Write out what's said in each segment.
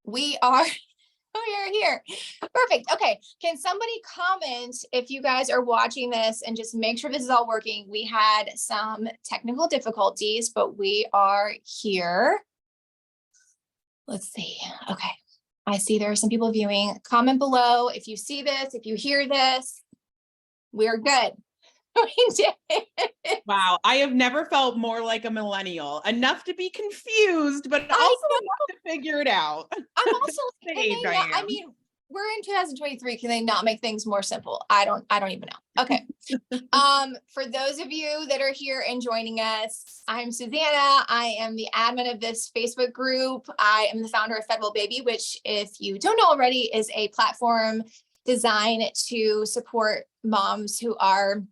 We are here. Perfect. Okay. Can somebody comment if you guys are watching this and just make sure this is all working? We had some technical difficulties, but we are here. Let's see. Okay. I see there are some people viewing. Comment below if you see this, if you hear this. We're good. We did. Wow, I have never felt more like a millennial. Enough to be confused, but also enough to figure it out. I'm also I mean, we're in 2023. Can they not make things more simple? I don't even know. Okay. For those of you that are here and joining us, I'm Susanna. I am the admin of this Facebook group. I am the founder of Federal Baby, which, if you don't know already, is a platform designed to support moms who are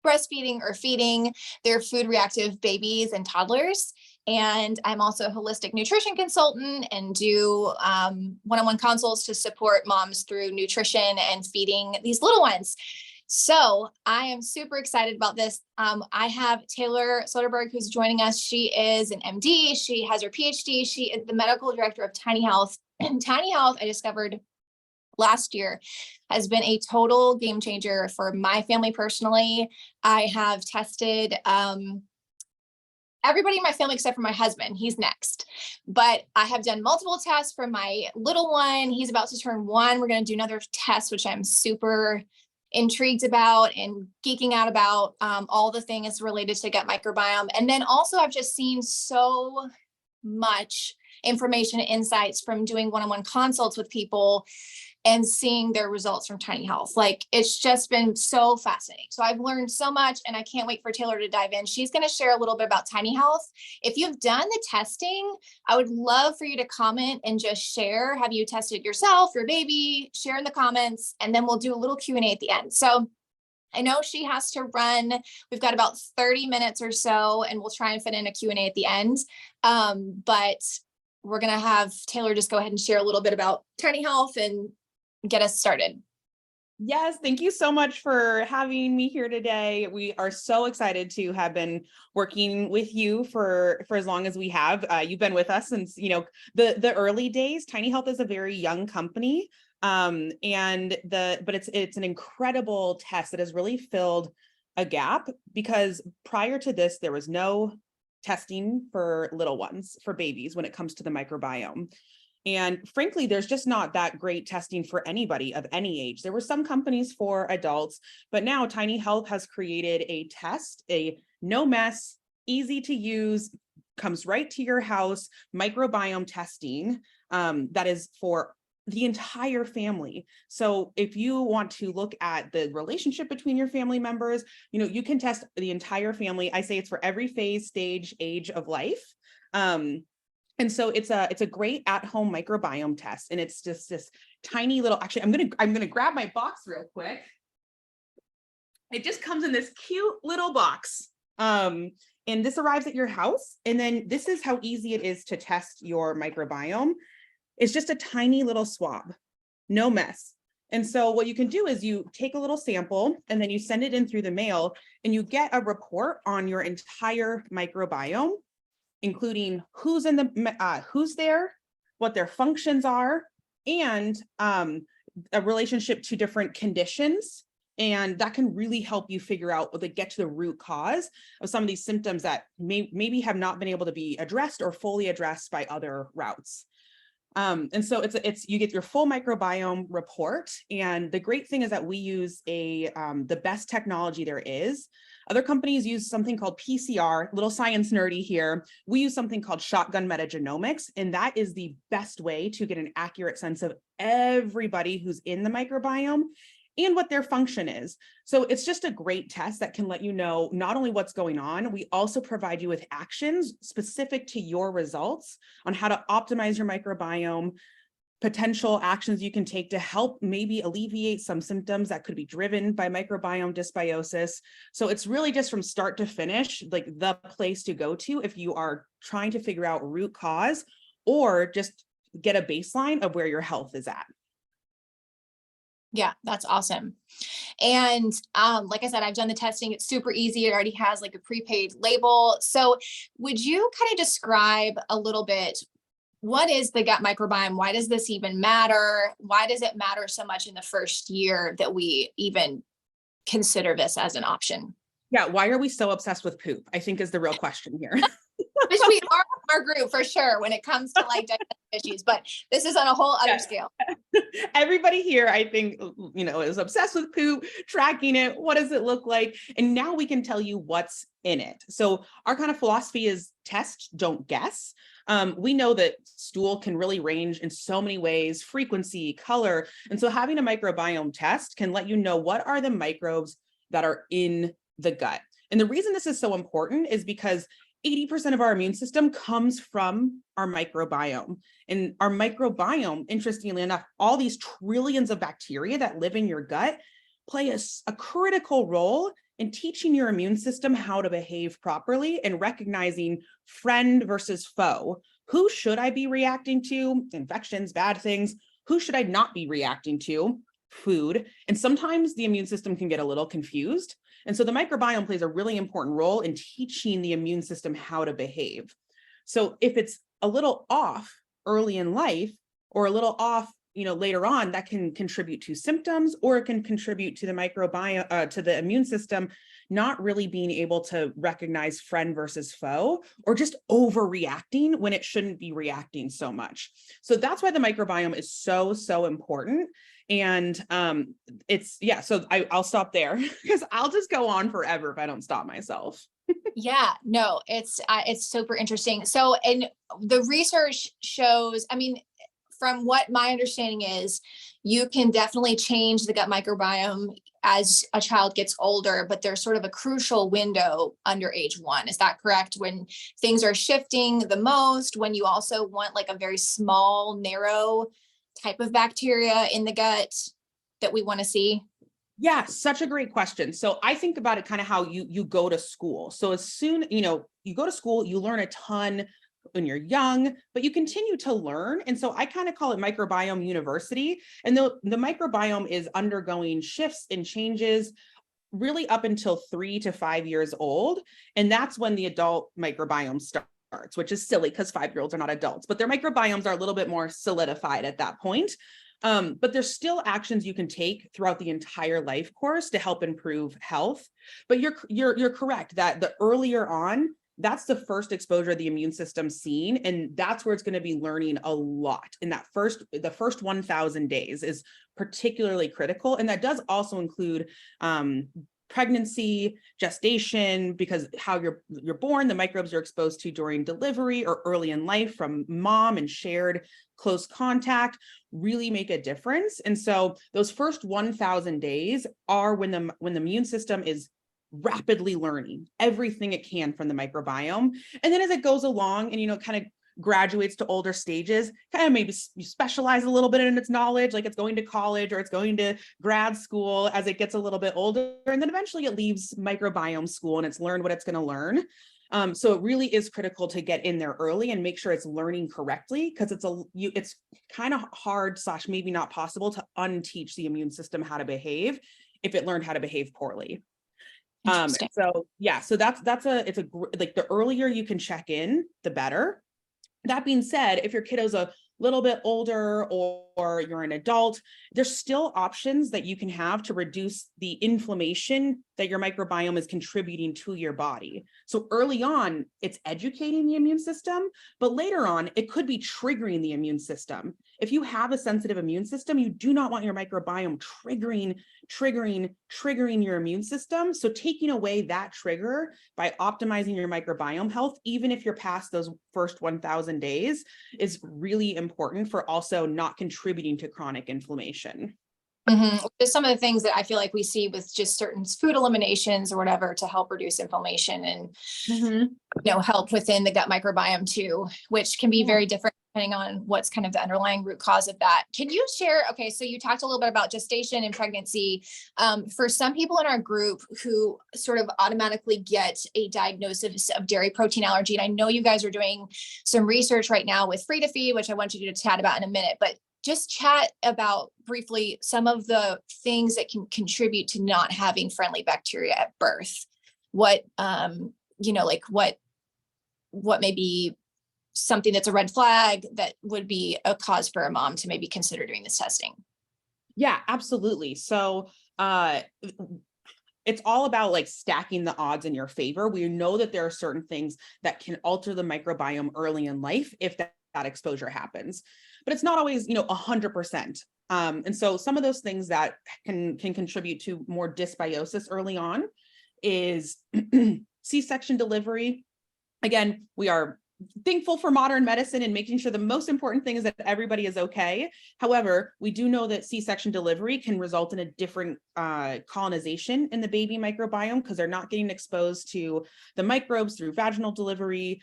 breastfeeding or feeding their food reactive babies and toddlers. And I'm also a holistic nutrition consultant and do one-on-one consults to support moms through nutrition and feeding these little ones. So I am super excited about this. I have Taylor Soderberg, who's joining us. She is an MD. She has her PhD. She is the medical director of Tiny Health. And Tiny Health, I discovered last year, has been a total game changer for my family personally. I have tested everybody in my family except for my husband. He's next. But I have done multiple tests for my little one. He's about to turn 1. We're going to do another test, which I'm super intrigued about and geeking out about, all the things related to gut microbiome. And then also I've just seen so much information and insights from doing one-on-one consults with people and seeing their results from Tiny Health. Like, it's just been so fascinating. So I've learned so much, and I can't wait for Taylor to dive in. She's going to share a little bit about Tiny Health. If you've done the testing, I would love for you to comment and just share. Have you tested yourself, your baby? Share in the comments, and then we'll do a little Q&A at the end. So I know she has to run. We've got about 30 minutes or so, and we'll try and fit in a Q&A at the end. But we're going to have Taylor just go ahead and share a little bit about Tiny Health and get us started. Yes, thank you so much for having me here today. We are so excited to have been working with you for as long as we have. You've been with us since, the early days. Tiny Health is a very young company, but it's an incredible test that has really filled a gap, because prior to this, there was no testing for little ones, for babies, when it comes to the microbiome. And frankly, there's just not that great testing for anybody of any age. There were some companies for adults, but now Tiny Health has created a test, a no mess, easy to use, comes right to your house microbiome testing that is for the entire family. So if you want to look at the relationship between your family members, you can test the entire family. I say it's for every phase, stage, age of life. And so it's a great at-home microbiome test, and it's just this tiny little. Actually, I'm gonna grab my box real quick. It just comes in this cute little box, and this arrives at your house. And then this is how easy it is to test your microbiome. It's just a tiny little swab, no mess. And so what you can do is you take a little sample and then you send it in through the mail, and you get a report on your entire microbiome, including who's there, what their functions are, and a relationship to different conditions. And that can really help you figure out, get to the root cause of some of these symptoms that maybe have not been able to be addressed or fully addressed by other routes. And so you get your full microbiome report. And the great thing is that we use the best technology there is. Other companies use something called PCR, little science nerdy here. We use something called shotgun metagenomics, and that is the best way to get an accurate sense of everybody who's in the microbiome and what their function is. So it's just a great test that can let you know not only what's going on, we also provide you with actions specific to your results on how to optimize your microbiome, potential actions you can take to help maybe alleviate some symptoms that could be driven by microbiome dysbiosis. So it's really just from start to finish, like the place to go to if you are trying to figure out root cause or just get a baseline of where your health is at. Yeah, that's awesome. And like I said, I've done the testing. It's super easy. It already has like a prepaid label. So would you kind of describe a little bit what is the gut microbiome? Why does this even matter? Why does it matter so much in the first year that we even consider this as an option? Yeah, why are we so obsessed with poop, I think is the real question here. Which we are in our group for sure when it comes to like digestive issues, but this is on a whole other scale. Everybody here, I think, is obsessed with poop, tracking it. What does it look like? And now we can tell you what's in it. So our kind of philosophy is test, don't guess. We know that stool can really range in so many ways, frequency, color. And so having a microbiome test can let you know what are the microbes that are in the gut. And the reason this is so important is because 80% of our immune system comes from our microbiome. And our microbiome, interestingly enough, all these trillions of bacteria that live in your gut play a critical role in teaching your immune system how to behave properly and recognizing friend versus foe. Who should I be reacting to? Infections, bad things. Who should I not be reacting to? Food. And sometimes the immune system can get a little confused. And so the microbiome plays a really important role in teaching the immune system how to behave. So if it's a little off early in life or a little off, later on, that can contribute to symptoms, or it can contribute to the microbiome, to the immune system not really being able to recognize friend versus foe, or just overreacting when it shouldn't be reacting so much. So that's why the microbiome is so, so important. And so I'll stop there because I'll just go on forever if I don't stop myself. Yeah, no, it's super interesting. So, and the research shows, I mean, from what my understanding is, you can definitely change the gut microbiome as a child gets older, but there's sort of a crucial window under age 1. Is that correct? When things are shifting the most, when you also want like a very small, narrow type of bacteria in the gut that we want to see? Yeah, such a great question. So I think about it kind of how you go to school. So as soon, you go to school, you learn a ton when you're young, but you continue to learn. And so I kind of call it microbiome university. And the microbiome is undergoing shifts and changes really up until 3 to 5 years old. And that's when the adult microbiome starts, which is silly because 5-year-olds are not adults, but their microbiomes are a little bit more solidified at that point. But there's still actions you can take throughout the entire life course to help improve health. But you're correct that the earlier on, that's the first exposure the immune system's seen, and that's where it's going to be learning a lot. In the first 1,000 days is particularly critical, and that does also include pregnancy, gestation, because how you're born, the microbes you're exposed to during delivery or early in life from mom and shared close contact really make a difference. And so those first 1,000 days are when the immune system is rapidly learning everything it can from the microbiome. And then as it goes along and, kind of graduates to older stages, kind of maybe you specialize a little bit in its knowledge, like it's going to college or it's going to grad school as it gets a little bit older. And then eventually it leaves microbiome school and it's learned what it's going to learn. So it really is critical to get in there early and make sure it's learning correctly, because it's kind of hard / maybe not possible to unteach the immune system how to behave if it learned how to behave poorly. So the earlier you can check in, the better. That being said, if your kiddo's a little bit older or you're an adult, there's still options that you can have to reduce the inflammation that your microbiome is contributing to your body. So early on, it's educating the immune system, but later on, it could be triggering the immune system. If you have a sensitive immune system, you do not want your microbiome triggering your immune system. So taking away that trigger by optimizing your microbiome health, even if you're past those first 1,000 days, is really important for also not contributing to chronic inflammation. Mm-hmm. Just some of the things that I feel like we see with just certain food eliminations or whatever to help reduce inflammation and help within the gut microbiome too, which can be very different depending on what's kind of the underlying root cause of that. Can you share, okay, so you talked a little bit about gestation and pregnancy. For some people in our group who sort of automatically get a diagnosis of dairy protein allergy, and I know you guys are doing some research right now with Free to Feed, which I want you to chat about in a minute, but just chat about briefly some of the things that can contribute to not having friendly bacteria at birth. What, what maybe something that's a red flag that would be a cause for a mom to maybe consider doing this testing? Yeah, absolutely. So it's all about like stacking the odds in your favor. We know that there are certain things that can alter the microbiome early in life if that exposure happens, but it's not always, 100%. And so some of those things that can contribute to more dysbiosis early on is C-section delivery. Again, we are thankful for modern medicine and making sure the most important thing is that everybody is okay. However, we do know that C-section delivery can result in a different colonization in the baby microbiome because they're not getting exposed to the microbes through vaginal delivery.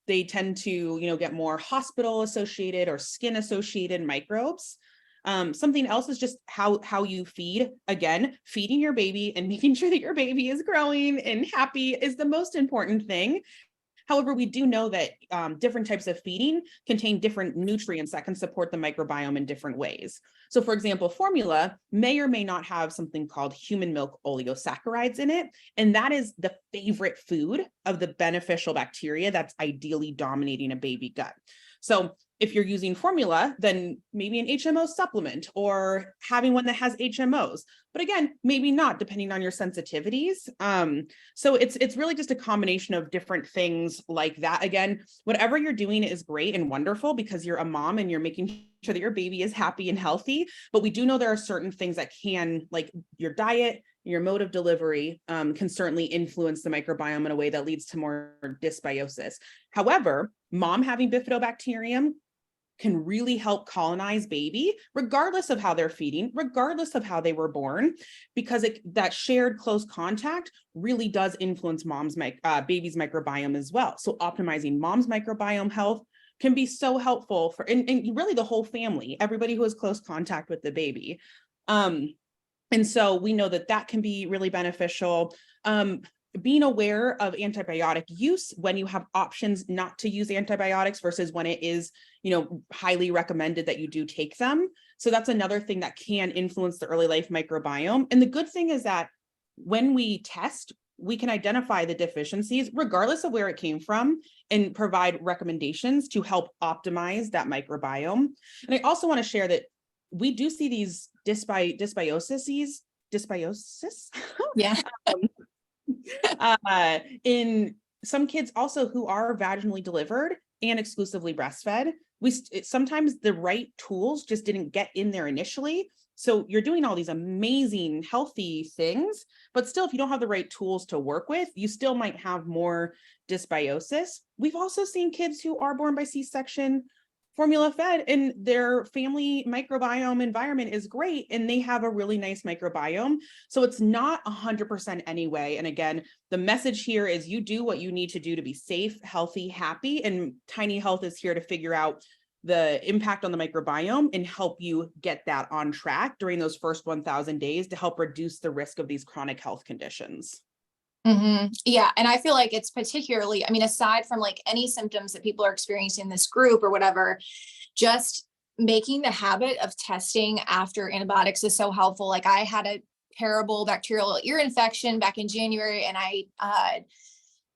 They tend to, get more hospital associated or skin associated microbes. Something else is just how you feed. Again, feeding your baby and making sure that your baby is growing and happy is the most important thing. However, we do know that different types of feeding contain different nutrients that can support the microbiome in different ways. So for example, formula may or may not have something called human milk oligosaccharides in it. And that is the favorite food of the beneficial bacteria that's ideally dominating a baby gut. So if you're using formula, then maybe an HMO supplement or having one that has HMOs. But again, maybe not, depending on your sensitivities. So it's really just a combination of different things like that. Again, whatever you're doing is great and wonderful because you're a mom and you're making sure that your baby is happy and healthy. But we do know there are certain things that can, like your diet, your mode of delivery, can certainly influence the microbiome in a way that leads to more dysbiosis. However, mom having bifidobacterium can really help colonize baby, regardless of how they're feeding, regardless of how they were born, because that shared close contact really does influence baby's microbiome as well. So optimizing mom's microbiome health can be so helpful for, and really the whole family, everybody who has close contact with the baby. And so we know that can be really beneficial. Being aware of antibiotic use when you have options not to use antibiotics versus when it is, highly recommended that you do take them. So that's another thing that can influence the early life microbiome. And the good thing is that when we test, we can identify the deficiencies regardless of where it came from and provide recommendations to help optimize that microbiome. And I also want to share that we do see these dysbiosis Yeah. In some kids also who are vaginally delivered and exclusively breastfed. Sometimes the right tools just didn't get in there initially. So you're doing all these amazing, healthy things, but still, if you don't have the right tools to work with, you still might have more dysbiosis. We've also seen kids who are born by C-section formula fed and their family microbiome environment is great and they have a really nice microbiome. So it's not 100% anyway. And again, the message here is you do what you need to do to be safe, healthy, happy, and Tiny Health is here to figure out the impact on the microbiome and help you get that on track during those first 1,000 days to help reduce the risk of these chronic health conditions. Mm-hmm. Yeah. And I feel like it's particularly, aside from like any symptoms that people are experiencing in this group or whatever, just making the habit of testing after antibiotics is so helpful. Like I had a terrible bacterial ear infection back in January and I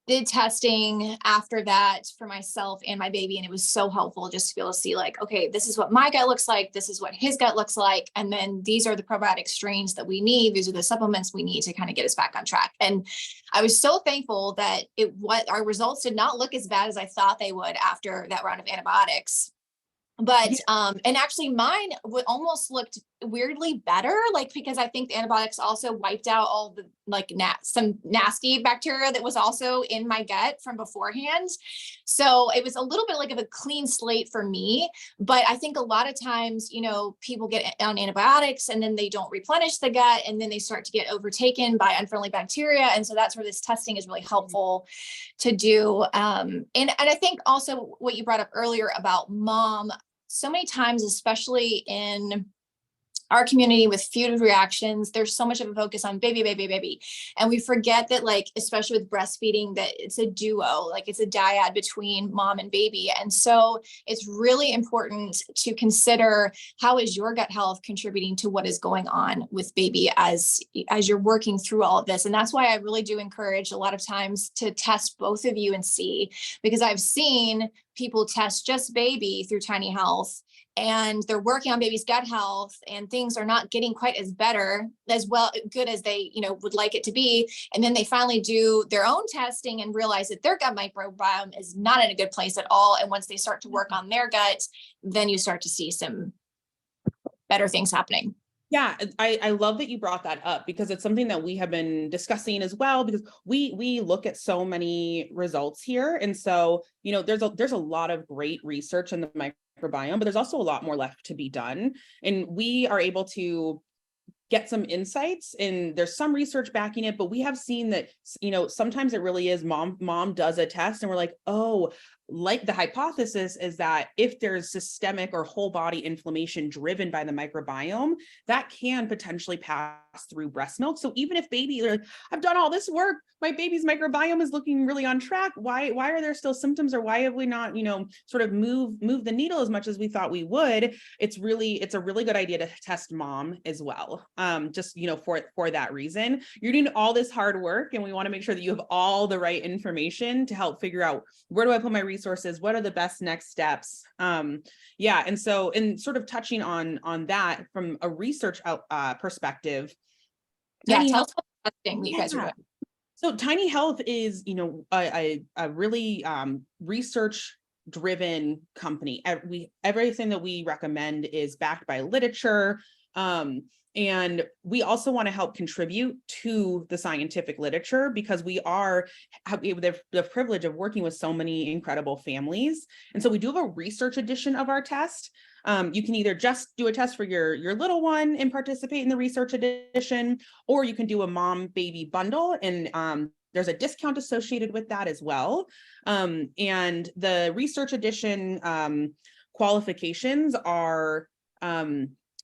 did testing after that for myself and my baby. And it was so helpful just to be able to see like, okay, this is what my gut looks like. This is what his gut looks like. And then these are the probiotic strains that we need. These are the supplements we need to kind of get us back on track. And I was so thankful that our results did not look as bad as I thought they would after that round of antibiotics. But, and actually mine almost looked weirdly better, like, because I think the antibiotics also wiped out all the, like, some nasty bacteria that was also in my gut from beforehand. So it was a little bit like of a clean slate for me. But I think a lot of times, people get on antibiotics and then they don't replenish the gut and then they start to get overtaken by unfriendly bacteria. And so that's where this testing is really helpful to do. And I think also what you brought up earlier about mom, so many times, especially in our community with food reactions, there's so much of a focus on baby, baby, baby. And we forget that, like, especially with breastfeeding, that it's a duo, like it's a dyad between mom and baby. And so it's really important to consider, how is your gut health contributing to what is going on with baby as you're working through all of this. And that's why I really do encourage a lot of times to test both of you and see, because I've seen people test just baby through Tiny Health, and they're working on baby's gut health, and things are not getting quite as good as they, would like it to be. And then they finally do their own testing and realize that their gut microbiome is not in a good place at all. And once they start to work on their gut, then you start to see some better things happening. Yeah, I love that you brought that up, because it's something that we have been discussing as well, because we look at so many results here. And so, there's a lot of great research in the microbiome, but there's also a lot more left to be done. And we are able to get some insights, and there's some research backing it, but we have seen that, sometimes it really is mom does a test and we're like, oh, like the hypothesis is that if there's systemic or whole body inflammation driven by the microbiome, that can potentially pass through breast milk. So even if I've done all this work, my baby's microbiome is looking really on track, why are there still symptoms, or why have we not, sort of move the needle as much as we thought we would? It's a really good idea to test mom as well. Just, for that reason, you're doing all this hard work, and we want to make sure that you have all the right information to help figure out, where do I put my resources? What are the best next steps? And sort of touching on that from a research perspective. Yeah, tell us what testing you guys are doing. So Tiny Health is, a really research-driven company. Everything that we recommend is backed by literature. And we also want to help contribute to the scientific literature, because we have the privilege of working with so many incredible families. And so we do have a research edition of our test. You can either just do a test for your little one and participate in the research edition, or you can do a mom baby bundle, and there's a discount associated with that as well. And the research edition qualifications are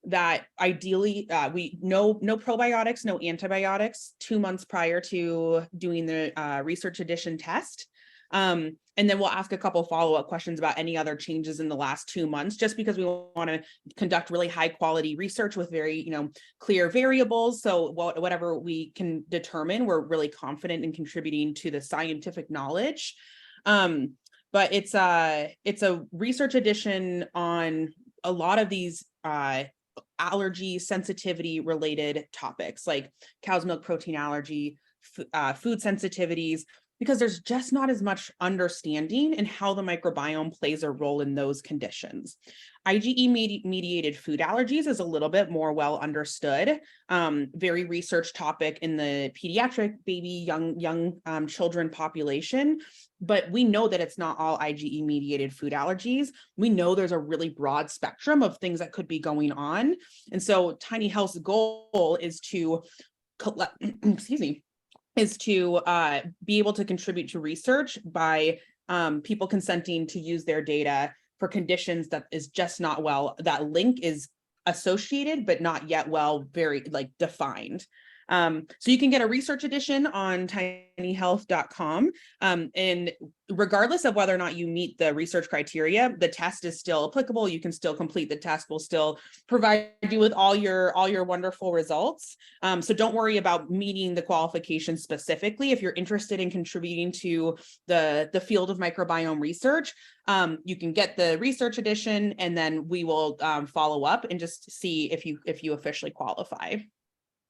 that ideally we no probiotics, no antibiotics 2 months prior to doing the research edition test. And then we'll ask a couple follow-up questions about any other changes in the last 2 months, just because we want to conduct really high quality research with very, clear variables. So whatever we can determine, we're really confident in contributing to the scientific knowledge. But it's a research edition on a lot of these allergy sensitivity related topics, like cow's milk protein allergy, food sensitivities, because there's just not as much understanding in how the microbiome plays a role in those conditions. IgE mediated food allergies is a little bit more well understood, very research topic in the pediatric baby, young children population. But we know that it's not all IgE mediated food allergies. We know there's a really broad spectrum of things that could be going on. And so Tiny Health's goal is to be able to contribute to research by people consenting to use their data for conditions that is just not that link is associated, but not yet very defined. So you can get a research edition on tinyhealth.com. And regardless of whether or not you meet the research criteria, the test is still applicable. You can still complete the test. We'll still provide you with all your wonderful results. So don't worry about meeting the qualifications specifically. If you're interested in contributing to the field of microbiome research, you can get the research edition, and then we will follow up and just see if you officially qualify.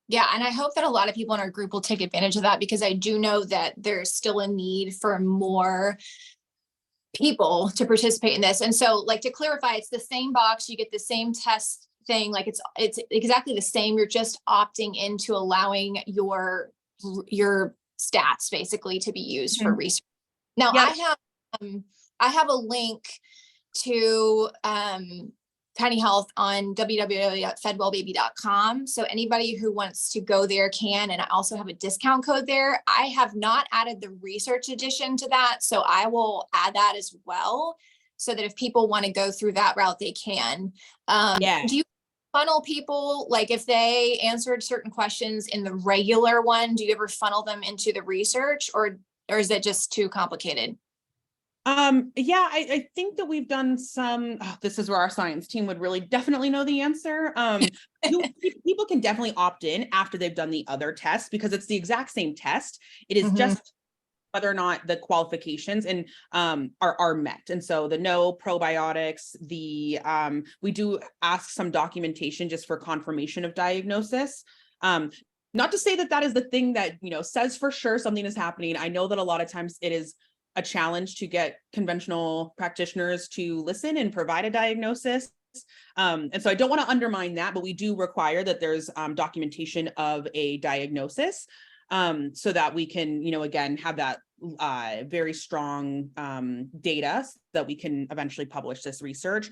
Yeah, and I hope that a lot of people in our group will take advantage of that, because I do know that there's still a need for more people to participate in this. And so, to clarify, it's the same box, you get the same test thing, it's exactly the same. You're just opting into allowing your stats basically to be used for research. Now, yeah. I have a link to Tiny Health on www.fedwellbaby.com. So anybody who wants to go there can, and I also have a discount code there. I have not added the research edition to that, so I will add that as well, so that if people want to go through that route, they can. Yeah. funnel people, like if they answered certain questions in the regular one, do you ever funnel them into the research, or is it just too complicated? Yeah, I think that we've done some, this is where our science team would really definitely know the answer. People can definitely opt in after they've done the other test because it's the exact same test. It is just whether or not the qualifications and are met. And so the no probiotics, we do ask some documentation just for confirmation of diagnosis. Not to say that that is the thing that, says for sure something is happening. I know that a lot of times it is a challenge to get conventional practitioners to listen and provide a diagnosis. And so I don't want to undermine that, but we do require that there's documentation of a diagnosis so that we can, again, have that very strong data that we can eventually publish this research.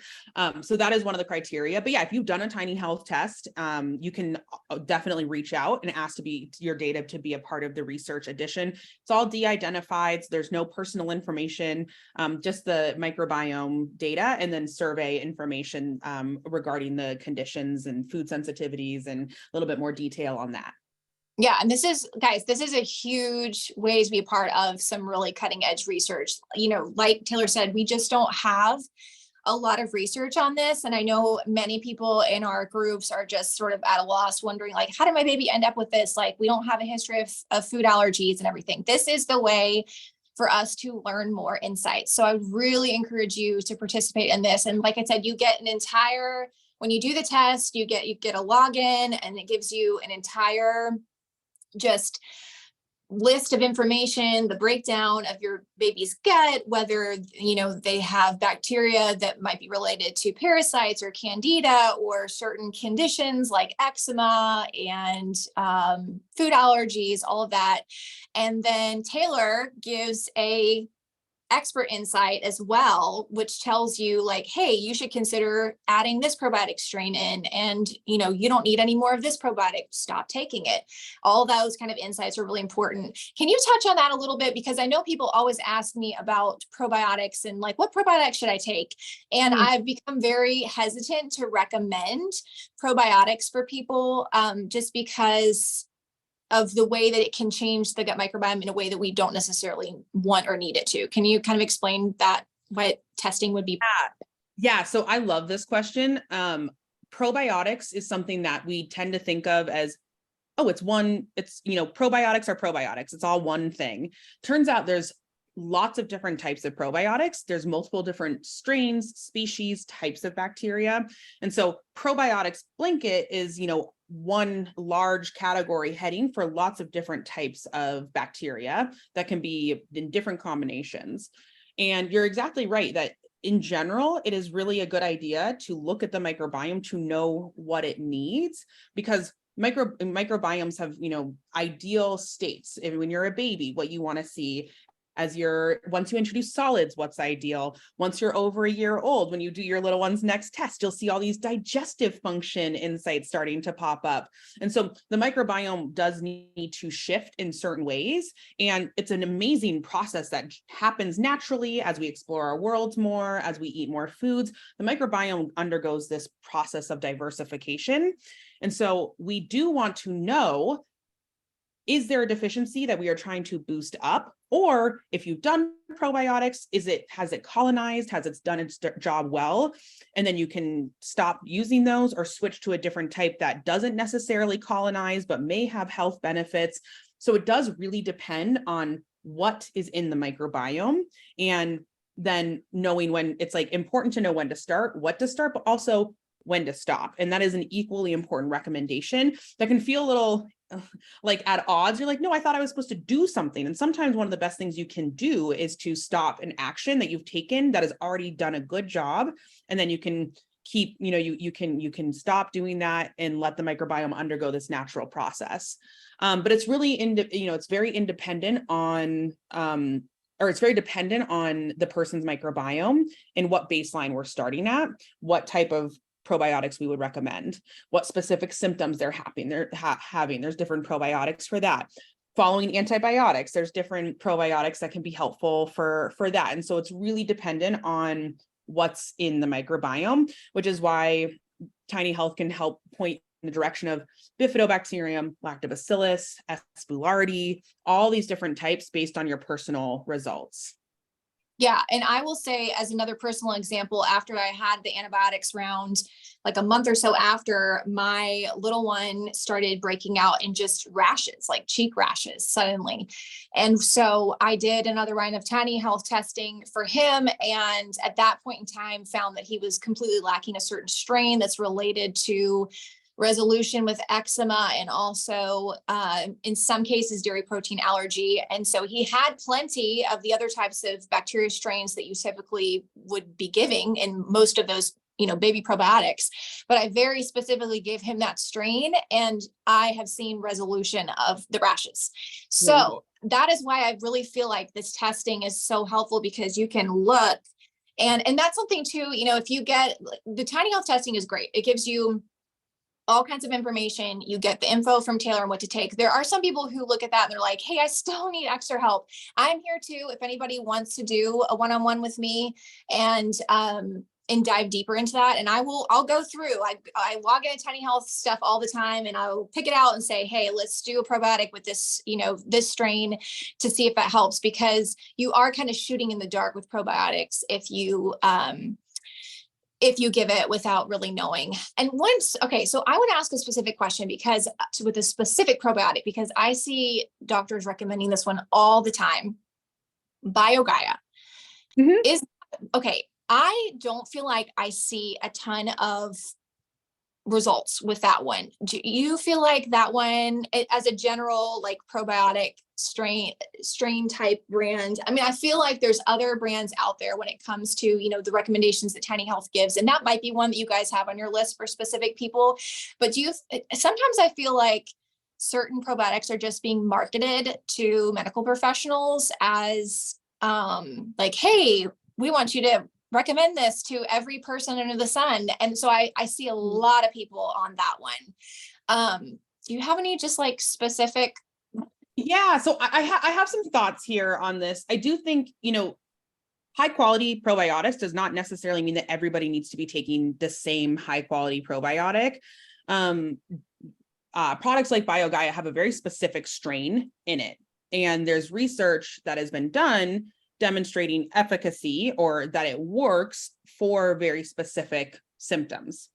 So that is one of the criteria. But yeah, if you've done a tiny health test, you can definitely reach out and ask your data to be a part of the research edition. It's all de-identified. So there's no personal information, just the microbiome data and then survey information regarding the conditions and food sensitivities and a little bit more detail on that. Yeah. And this is, guys, this is a huge way to be a part of some really cutting edge research. Like Taylor said, we just don't have a lot of research on this. And I know many people in our groups are just sort of at a loss, wondering like, how did my baby end up with this? Like, we don't have a history of food allergies and everything. This is the way for us to learn more insights. So I really encourage you to participate in this. And like I said, you get when you do the test, you get a login, and it gives you an entire just list of information, the breakdown of your baby's gut, whether, they have bacteria that might be related to parasites or candida or certain conditions like eczema and food allergies, all of that. And then Taylor gives a expert insight as well, which tells you like, hey, you should consider adding this probiotic strain in, and you don't need any more of this probiotic, stop taking it. All those kind of insights are really important. Can you touch on that a little bit? Because I know people always ask me about probiotics and like, what probiotics should I take? And I've become very hesitant to recommend probiotics for people, just because of the way that it can change the gut microbiome in a way that we don't necessarily want or need it to. Can you kind of explain that, why testing would be? Yeah. So I love this question. Probiotics is something that we tend to think of as, probiotics are probiotics. It's all one thing. Turns out there's lots of different types of probiotics. There's multiple different strains, species, types of bacteria. And so probiotics blanket is, one large category heading for lots of different types of bacteria that can be in different combinations. And you're exactly right that in general, it is really a good idea to look at the microbiome to know what it needs, because microbiomes have, ideal states. When you're a baby, what you want to see once you introduce solids, what's ideal. Once you're over a year old, when you do your little one's next test, you'll see all these digestive function insights starting to pop up. And so the microbiome does need to shift in certain ways. And it's an amazing process that happens naturally as we explore our worlds more, as we eat more foods. The microbiome undergoes this process of diversification. And so we do want to know, is there a deficiency that we are trying to boost up? Or if you've done probiotics, has it colonized? Has it done its job well? And then you can stop using those or switch to a different type that doesn't necessarily colonize, but may have health benefits. So it does really depend on what is in the microbiome. And then knowing when it's like important to know when to start, what to start, but also when to stop. And that is an equally important recommendation that can feel a little like at odds. You're like, no, I thought I was supposed to do something. And sometimes one of the best things you can do is to stop an action that you've taken that has already done a good job. And then you can keep, you can stop doing that and let the microbiome undergo this natural process. But it's really, it's very independent on, it's very dependent on the person's microbiome and what baseline we're starting at, what type of probiotics we would recommend, what specific symptoms they're having. There's different probiotics for that. Following antibiotics, there's different probiotics that can be helpful for that. And so it's really dependent on what's in the microbiome, which is why Tiny Health can help point in the direction of Bifidobacterium, Lactobacillus, S. boulardii, all these different types based on your personal results. Yeah. And I will say, as another personal example, after I had the antibiotics round, like a month or so after, my little one started breaking out in just rashes, like cheek rashes suddenly. And so I did another round of Tiny Health testing for him. And at that point in time, found that he was completely lacking a certain strain that's related to resolution with eczema, and also in some cases dairy protein allergy. And so he had plenty of the other types of bacteria strains that you typically would be giving in most of those, baby probiotics, but I very specifically gave him that strain, and I have seen resolution of the rashes. So that is why I really feel like this testing is so helpful, because you can look, and that's something too, if you get the Tiny Health testing is great. It gives you all kinds of information. You get the info from Taylor on what to take. There are some people who look at that and they're like, hey, I still need extra help. I'm here too. If anybody wants to do a one-on-one with me and dive deeper into that. And I'll go through, I log into Tiny Health stuff all the time, and I'll pick it out and say, hey, let's do a probiotic with this, this strain to see if that helps, because you are kind of shooting in the dark with probiotics if you give it without really knowing. And so I would ask a specific question, because with a specific probiotic, because I see doctors recommending this one all the time, BioGaia. Is okay. I don't feel like I see a ton of results with that one. Do you feel like that one, as a general like probiotic strain type brand? I mean, I feel like there's other brands out there when it comes to, the recommendations that Tiny Health gives, and that might be one that you guys have on your list for specific people. But sometimes I feel like certain probiotics are just being marketed to medical professionals as like, hey, we want you to recommend this to every person under the sun. And so I see a lot of people on that one. Do you have any just like specific? Yeah, so I have some thoughts here on this. I do think, high quality probiotics does not necessarily mean that everybody needs to be taking the same high quality probiotic. Products like BioGaia have a very specific strain in it. And there's research that has been done demonstrating efficacy, or that it works for very specific symptoms.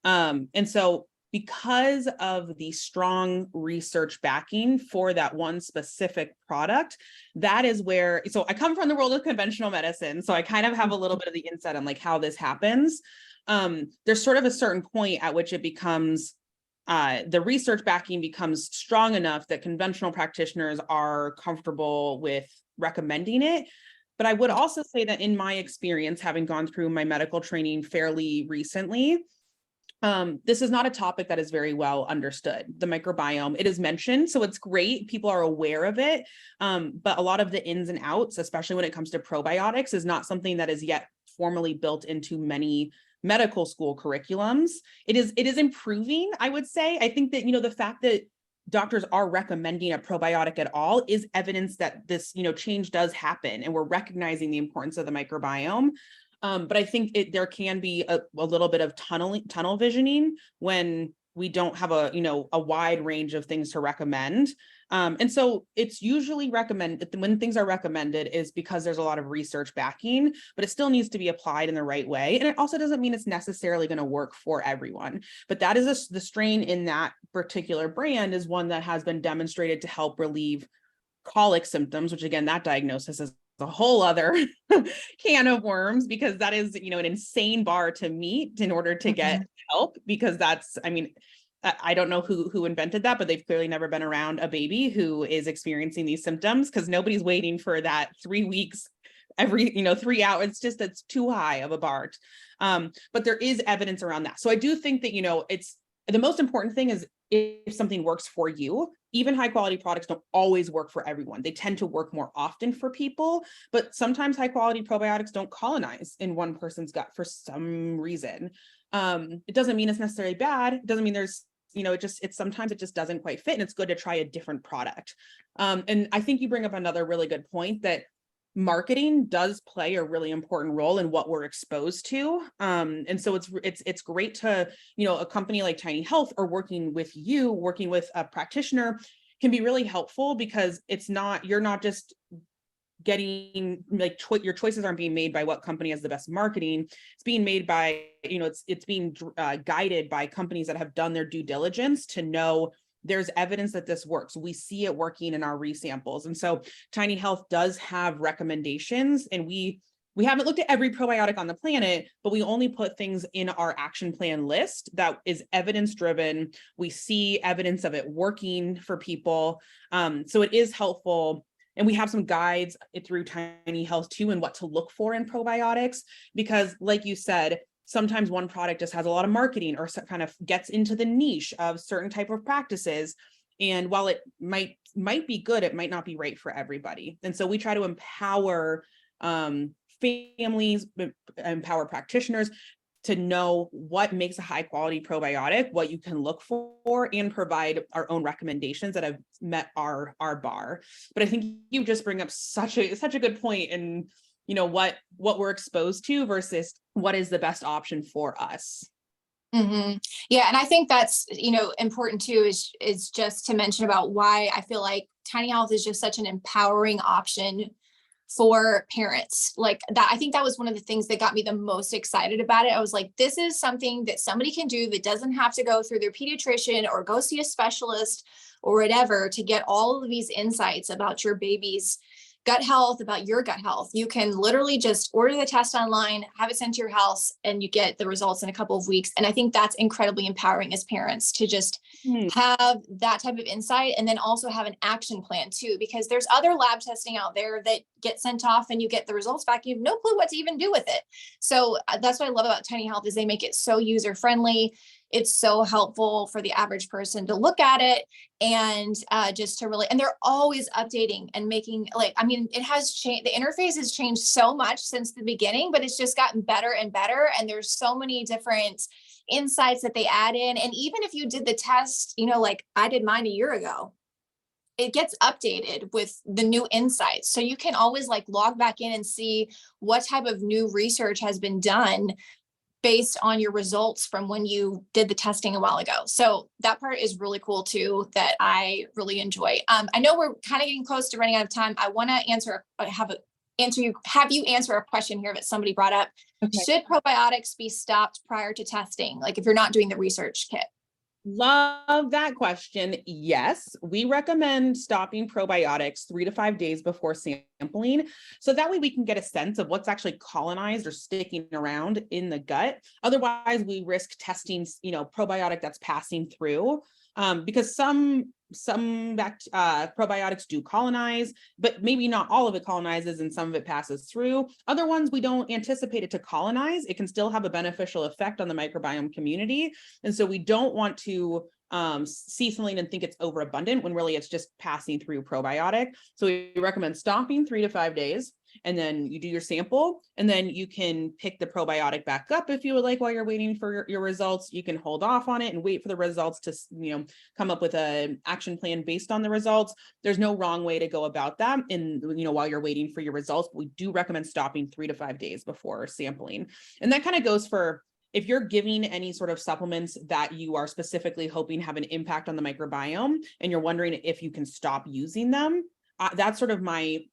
And so because of the strong research backing for that one specific product, that is where, so I come from the world of conventional medicine, so I kind of have a little bit of the insight on like how this happens. There's sort of a certain point at which it becomes, the research backing becomes strong enough that conventional practitioners are comfortable with recommending it. But I would also say that in my experience, having gone through my medical training fairly recently, this is not a topic that is very well understood. The microbiome, it is mentioned, so it's great. People are aware of it. But a lot of the ins and outs, especially when it comes to probiotics, is not something that is yet formally built into many medical school curriculums. It is improving, I would say. I think that, the fact that doctors are recommending a probiotic at all is evidence that this, change does happen, and we're recognizing the importance of the microbiome. But I think there can be a little bit of tunnel visioning when we don't have a wide range of things to recommend. And so it's usually recommended when things are recommended is because there's a lot of research backing, but it still needs to be applied in the right way. And it also doesn't mean it's necessarily going to work for everyone, but that is the strain in that particular brand is one that has been demonstrated to help relieve colic symptoms, which again, that diagnosis is a whole other can of worms, because that is, an insane bar to meet in order to get help, because that's, I don't know who invented that, but they've clearly never been around a baby who is experiencing these symptoms, because nobody's waiting for that 3 weeks every 3 hours. It's too high of a bar. But there is evidence around that. So I do think that, it's the most important thing is if something works for you. Even high quality products don't always work for everyone. They tend to work more often for people, but sometimes high quality probiotics don't colonize in one person's gut for some reason. It doesn't mean it's necessarily bad. It doesn't mean there's, sometimes it just doesn't quite fit, and it's good to try a different product. And I think you bring up another really good point, that marketing does play a really important role in what we're exposed to. And so it's great to, a company like Tiny Health or working with a practitioner can be really helpful, because you're not just getting like your choices aren't being made by what company has the best marketing. It's being made by, it's being guided by companies that have done their due diligence to know there's evidence that this works. We see it working in our resamples. And so Tiny Health does have recommendations, and we haven't looked at every probiotic on the planet, but we only put things in our action plan list that is evidence driven. We see evidence of it working for people. So it is helpful. And we have some guides through Tiny Health too, and what to look for in probiotics, because like you said, sometimes one product just has a lot of marketing or kind of gets into the niche of certain type of practices. And while it might be good, it might not be right for everybody. And so we try to empower families, empower practitioners to know what makes a high quality probiotic, what you can look for, and provide our own recommendations that have met our bar. But I think you just bring up such a good point in, what we're exposed to versus what is the best option for us. Mm-hmm. Yeah. And I think that's, important too, is just to mention about why I feel like Tiny Health is just such an empowering option for parents. Like that, I think that was one of the things that got me the most excited about it. I was like, this is something that somebody can do that doesn't have to go through their pediatrician or go see a specialist or whatever to get all of these insights about your baby's gut health, about your gut health. You can literally just order the test online, have it sent to your house, and you get the results in a couple of weeks. And I think that's incredibly empowering as parents to just have that type of insight, and then also have an action plan too, because there's other lab testing out there that get sent off and you get the results back. You have no clue what to even do with it. So that's what I love about Tiny Health is they make it so user friendly. It's so helpful for the average person to look at it and just to really, and they're always updating and making it has changed. The interface has changed so much since the beginning, but it's just gotten better and better. And there's so many different insights that they add in. And even if you did the test, like I did mine a year ago, it gets updated with the new insights. So you can always log back in and see what type of new research has been done based on your results from when you did the testing a while ago. So that part is really cool too, that I really enjoy. I know we're kind of getting close to running out of time. I want to have you answer a question here that somebody brought up. Okay. Should probiotics be stopped prior to testing? Like if you're not doing the research kit? Love that question. Yes, we recommend stopping probiotics 3 to 5 days before sampling. So that way we can get a sense of what's actually colonized or sticking around in the gut. Otherwise, we risk testing, probiotic that's passing through. Because some probiotics do colonize, but maybe not all of it colonizes and some of it passes through. Other ones, we don't anticipate it to colonize. It can still have a beneficial effect on the microbiome community. And so we don't want to see something and think it's overabundant when really it's just passing through probiotic. So we recommend stopping 3 to 5 days. And then you do your sample, and then you can pick the probiotic back up if you would like while you're waiting for your results. You can hold off on it and wait for the results to, come up with an action plan based on the results. There's no wrong way to go about that. And, while you're waiting for your results, we do recommend stopping 3 to 5 days before sampling. And that kind of goes for if you're giving any sort of supplements that you are specifically hoping have an impact on the microbiome, and you're wondering if you can stop using them. That's sort of my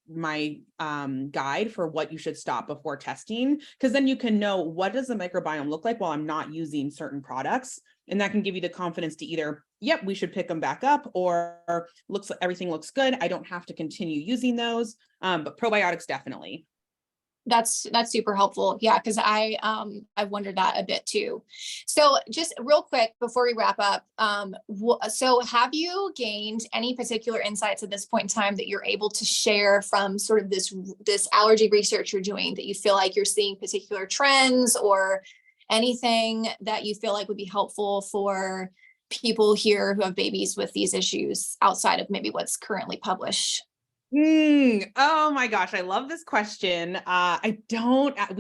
guide for what you should stop before testing, because then you can know what does the microbiome look like while I'm not using certain products. And that can give you the confidence to either, yep, we should pick them back up, or everything looks good, I don't have to continue using those. But probiotics, definitely. That's super helpful. Yeah. Cause I wondered that a bit too. So just real quick before we wrap up. So have you gained any particular insights at this point in time that you're able to share from sort of this allergy research you're doing, that you feel like you're seeing particular trends or anything that you feel like would be helpful for people here who have babies with these issues outside of maybe what's currently published? Oh my gosh, I love this question. I don't have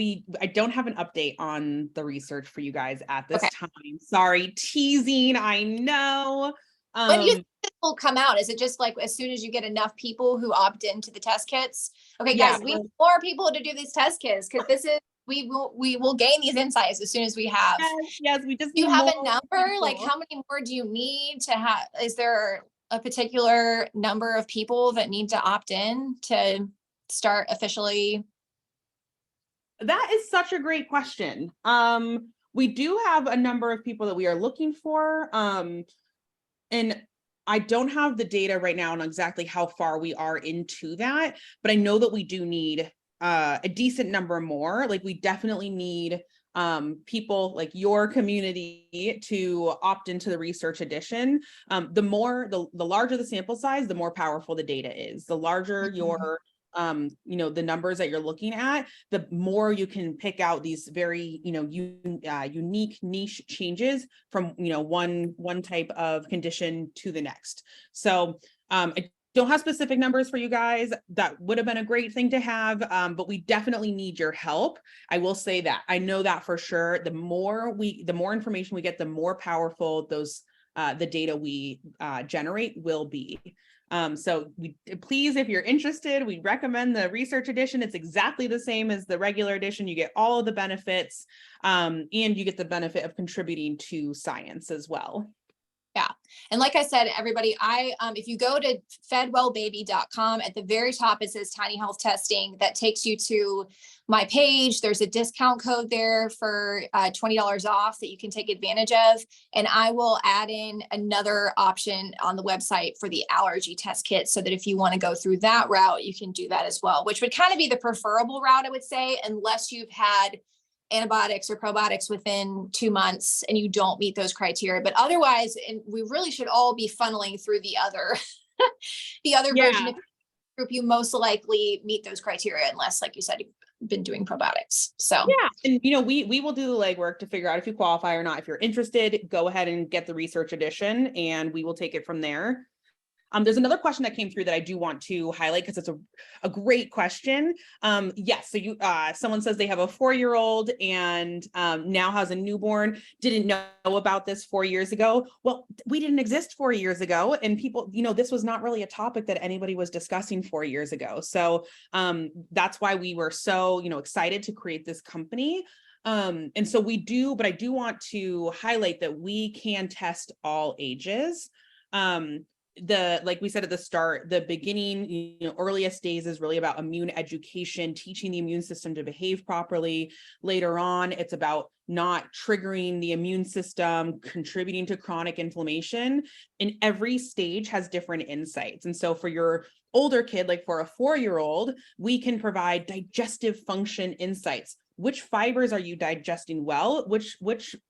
an update on the research for you guys at this time. Sorry, teasing, I know. When do you think people come out? Is it just like as soon as you get enough people who opt into the test kits? Okay, Yeah, guys, we need more people to do these test kits because we will gain these insights as soon as we have. yes, we just Do you need have more a number? Like, people. how many more do you need to have? Is there a particular number of people that need to opt in to start officially? That is such a great question. We do have a number of people that we are looking for. And I don't have the data right now on exactly how far we are into that, but I know that we do need a decent number more. Like we definitely need people like your community to opt into the research edition. The larger the sample size, the more powerful the data is. The larger your the numbers that you're looking at, the more you can pick out these very, unique niche changes from, one type of condition to the next. So I don't have specific numbers for you guys. That would have been a great thing to have, but we definitely need your help. I will say that. I know that for sure. The more information we get, the more powerful those the data we generate will be. So please, if you're interested, we recommend the research edition. It's exactly the same as the regular edition. You get all of the benefits, and you get the benefit of contributing to science as well. Yeah. And like I said, everybody, if you go to fedwellbaby.com, at the very top, it says Tiny Health Testing. That takes you to my page. There's a discount code there for $20 off that you can take advantage of. And I will add in another option on the website for the allergy test kit so that if you want to go through that route, you can do that as well, which would kind of be the preferable route, I would say, unless you've had antibiotics or probiotics within 2 months and you don't meet those criteria. But otherwise, and we really should all be funneling through the other version of the group. You most likely meet those criteria unless, like you said, you've been doing probiotics. So yeah, and we will do the legwork to figure out if you qualify or not. If you're interested, go ahead and get the research edition and we will take it from there. There's another question that came through that I do want to highlight because it's a great question. Yes, so someone says they have a 4-year-old and now has a newborn, didn't know about this 4 years ago. Well, we didn't exist 4 years ago, and people, this was not really a topic that anybody was discussing 4 years ago. So that's why we were so, excited to create this company. And so we do, but I do want to highlight that we can test all ages. Like we said at the start, the beginning, earliest days is really about immune education, teaching the immune system to behave properly. Later on, it's about not triggering the immune system, contributing to chronic inflammation. And every stage has different insights. And so for your older kid, like for a 4-year-old, we can provide digestive function insights. Which fibers are you digesting well? Which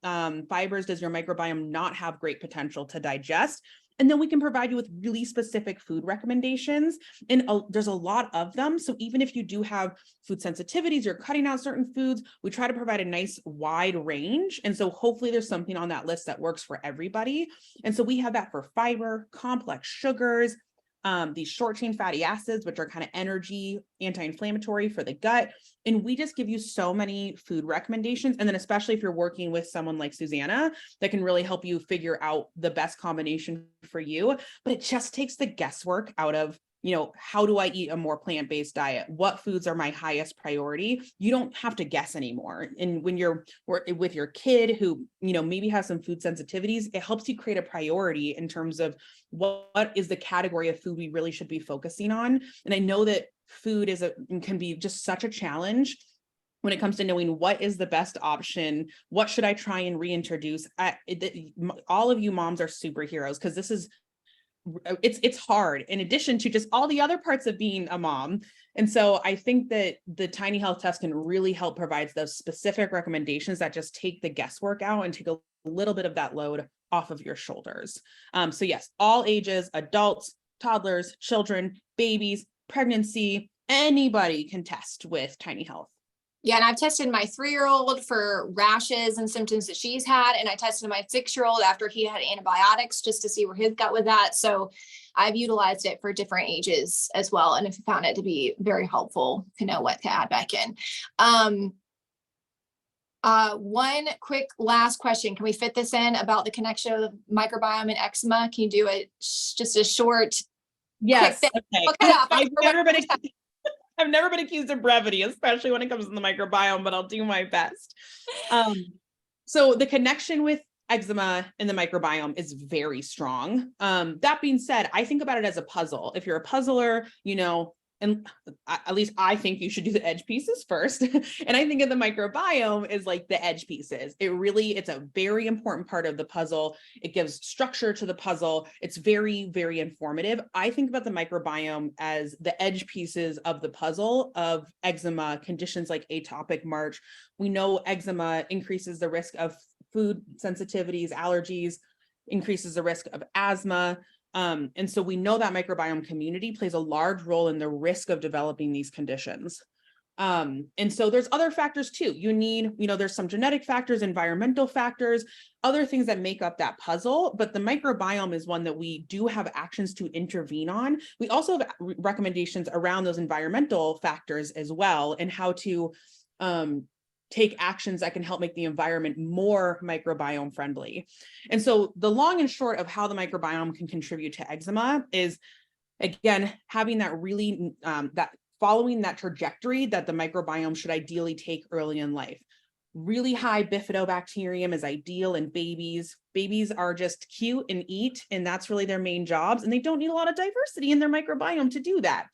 fibers does your microbiome not have great potential to digest? And then we can provide you with really specific food recommendations. And there's a lot of them. So even if you do have food sensitivities, you're cutting out certain foods, we try to provide a nice wide range. And so hopefully there's something on that list that works for everybody. And so we have that for fiber, complex sugars, these short chain fatty acids, which are kind of energy, anti-inflammatory for the gut. And we just give you so many food recommendations. And then especially if you're working with someone like Susanna, that can really help you figure out the best combination for you. But it just takes the guesswork out of, how do I eat a more plant-based diet? What foods are my highest priority? You don't have to guess anymore. And when you're with your kid who, maybe has some food sensitivities, it helps you create a priority in terms of what is the category of food we really should be focusing on. And I know that food can be just such a challenge when it comes to knowing what is the best option, what should I try and reintroduce. All of you moms are superheroes because it's hard in addition to just all the other parts of being a mom. And so I think that the Tiny Health Test can really help provide those specific recommendations that just take the guesswork out and take a little bit of that load off of your shoulders. So yes, all ages, adults, toddlers, children, babies, pregnancy, anybody can test with Tiny Health. Yeah, and I've tested my 3-year-old for rashes and symptoms that she's had, and I tested my 6-year-old after he had antibiotics just to see where his gut was at. So I've utilized it for different ages as well, and have found it to be very helpful to know what to add back in. One quick last question. Can we fit this in about the connection of microbiome and eczema? Can you do just a short, yes, quick thing? okay. Look it up. I've never been accused of brevity, especially when it comes to the microbiome, but I'll do my best. So the connection with eczema and the microbiome is very strong. That being said, I think about it as a puzzle. If you're a puzzler, and at least I think you should do the edge pieces first. And I think of the microbiome as like the edge pieces. It's a very important part of the puzzle. It gives structure to the puzzle. It's very, very informative. I think about the microbiome as the edge pieces of the puzzle of eczema, conditions like atopic march. We know eczema increases the risk of food sensitivities, allergies, increases the risk of asthma. And so we know that microbiome community plays a large role in the risk of developing these conditions. And so there's other factors too. There's some genetic factors, environmental factors, other things that make up that puzzle, but the microbiome is one that we do have actions to intervene on. We also have recommendations around those environmental factors as well, and how to take actions that can help make the environment more microbiome friendly. And so the long and short of how the microbiome can contribute to eczema is, again, having that really, following that trajectory that the microbiome should ideally take early in life. Really high bifidobacterium is ideal in babies. Babies are just cute and eat, and that's really their main jobs. And they don't need a lot of diversity in their microbiome to do that.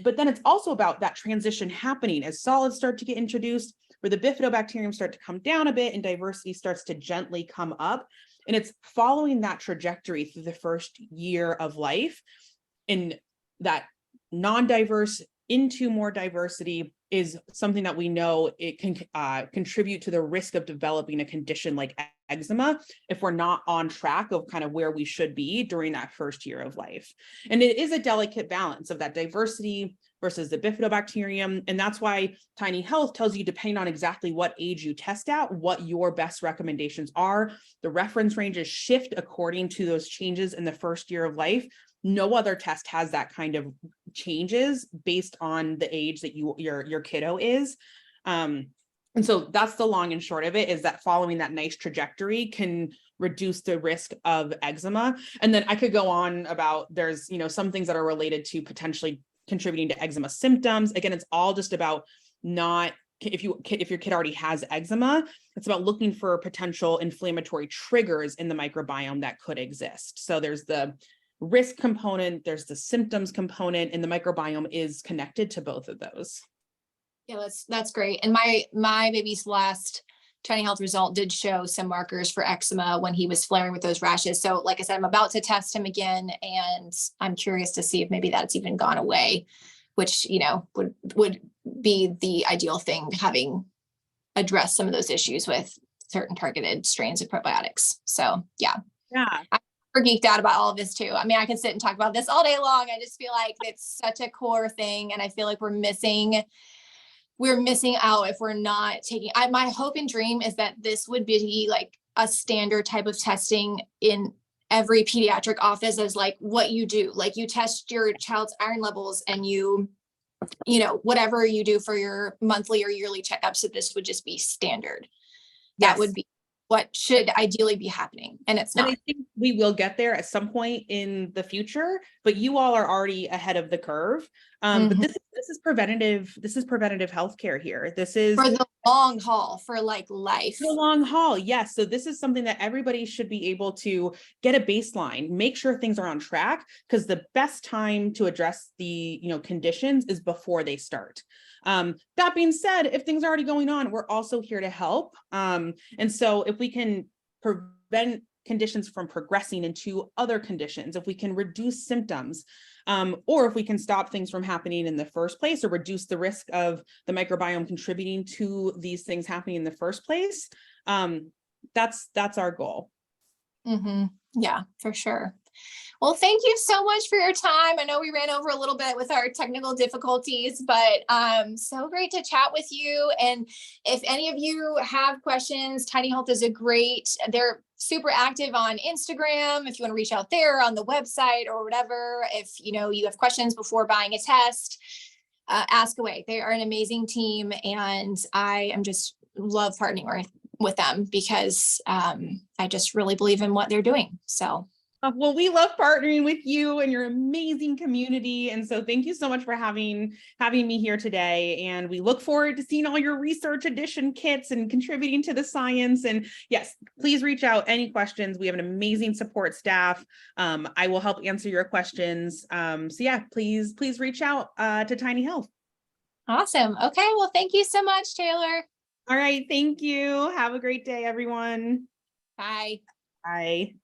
But then it's also about that transition happening as solids start to get introduced, where the bifidobacterium start to come down a bit and diversity starts to gently come up. And it's following that trajectory through the first year of life, in that non-diverse into more diversity is something that we know it can contribute to the risk of developing a condition like eczema if we're not on track of kind of where we should be during that first year of life. And it is a delicate balance of that diversity versus the bifidobacterium. And that's why Tiny Health tells you, depending on exactly what age you test at, what your best recommendations are. The reference ranges shift according to those changes in the first year of life. No other test has that kind of changes based on the age that your kiddo is. And so that's the long and short of it, is that following that nice trajectory can reduce the risk of eczema. And then I could go on about, there's, some things that are related to potentially contributing to eczema symptoms. Again, it's all just about if your kid already has eczema, it's about looking for potential inflammatory triggers in the microbiome that could exist. So there's the risk component, there's the symptoms component, and the microbiome is connected to both of those. Yeah, that's great. And my baby's last Tiny Health result did show some markers for eczema when he was flaring with those rashes. So like I said, I'm about to test him again, and I'm curious to see if maybe that's even gone away, which, would be the ideal thing, having addressed some of those issues with certain targeted strains of probiotics. So yeah. I'm geeked out about all of this too. I mean, I can sit and talk about this all day long. I just feel like it's such a core thing. And I feel like we're missing out if we're not taking, my hope and dream is that this would be like a standard type of testing in every pediatric office, as like what you do, like you test your child's iron levels and whatever you do for your monthly or yearly checkups, that this would just be standard. That would be what should ideally be happening. And it's not. And I think we will get there at some point in the future, but you all are already ahead of the curve. But this is preventative healthcare here. This is for the long haul, for like life. The long haul, yes. So this is something that everybody should be able to get a baseline, make sure things are on track, because the best time to address the conditions is before they start. That being said, if things are already going on, we're also here to help. And so if we can prevent conditions from progressing into other conditions, if we can reduce symptoms, or if we can stop things from happening in the first place, or reduce the risk of the microbiome contributing to these things happening in the first place, that's our goal. Yeah, for sure. Well, thank you so much for your time. I know we ran over a little bit with our technical difficulties, but so great to chat with you. And if any of you have questions, Tiny Health is they're super active on Instagram. If you want to reach out there, on the website or whatever, if you have questions before buying a test, ask away. They are an amazing team. And I am just love partnering with them because I just really believe in what they're doing. So. Well, we love partnering with you and your amazing community. And so thank you so much for having me here today. And we look forward to seeing all your research edition kits and contributing to the science. And yes, please reach out any questions. We have an amazing support staff. I will help answer your questions. So yeah, please reach out to Tiny Health. Awesome. Okay. Well, thank you so much, Taylor. All right. Thank you. Have a great day, everyone. Bye. Bye.